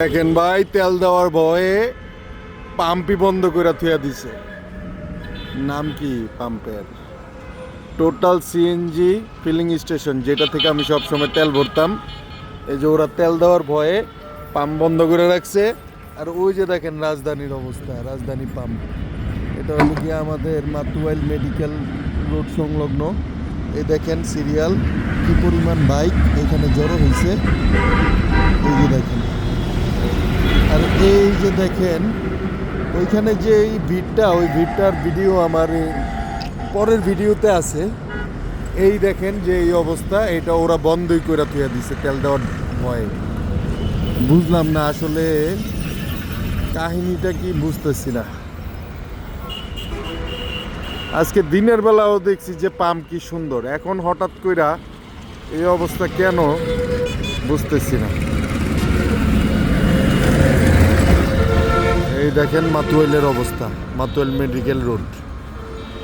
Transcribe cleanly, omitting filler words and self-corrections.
দেখেন ভাই, তেল দেওয়ার ভয়ে পাম্পই বন্ধ করে থুয়া দিছে। নাম কি পাম্পের? টোটাল সিএনজি ফিলিং স্টেশন, যেটা থেকে আমি সবসময় তেল ভরতাম। এই যে ওরা তেল দেওয়ার ভয়ে পাম্প বন্ধ করে রাখছে। আর ওই যে দেখেন রাজধানীর অবস্থা, রাজধানী পাম্প। এটা হলো গিয়ে আমাদের মাতুয়াইল মেডিকেল রোড সংলগ্ন। এই দেখেন সিরিয়াল, কি পরিমাণ বাইক এখানে জড়ো হয়েছে। এই যে দেখেন, আর এই যে দেখেন ওইখানে যে এই ভিড়টা, ওই ভিড়টার ভিডিও আমার পরের ভিডিওতে আছে। এই দেখেন যে এই অবস্থা, এটা ওরা বন্ধই করে থুয়ে দিছে তেল দেওয়ার ভয়ে। বুঝলাম না আসলে কাহিনীটা কি, বুঝতেছি না। আজকে দিনের বেলাও দেখছি যে পাম্প কি সুন্দর, এখন হঠাৎ কইরা এই অবস্থা কেন বুঝতেছি না। এই দেখেন মাতুয়াইলের অবস্থা, মাতুয়াইল মেডিকেল রোড।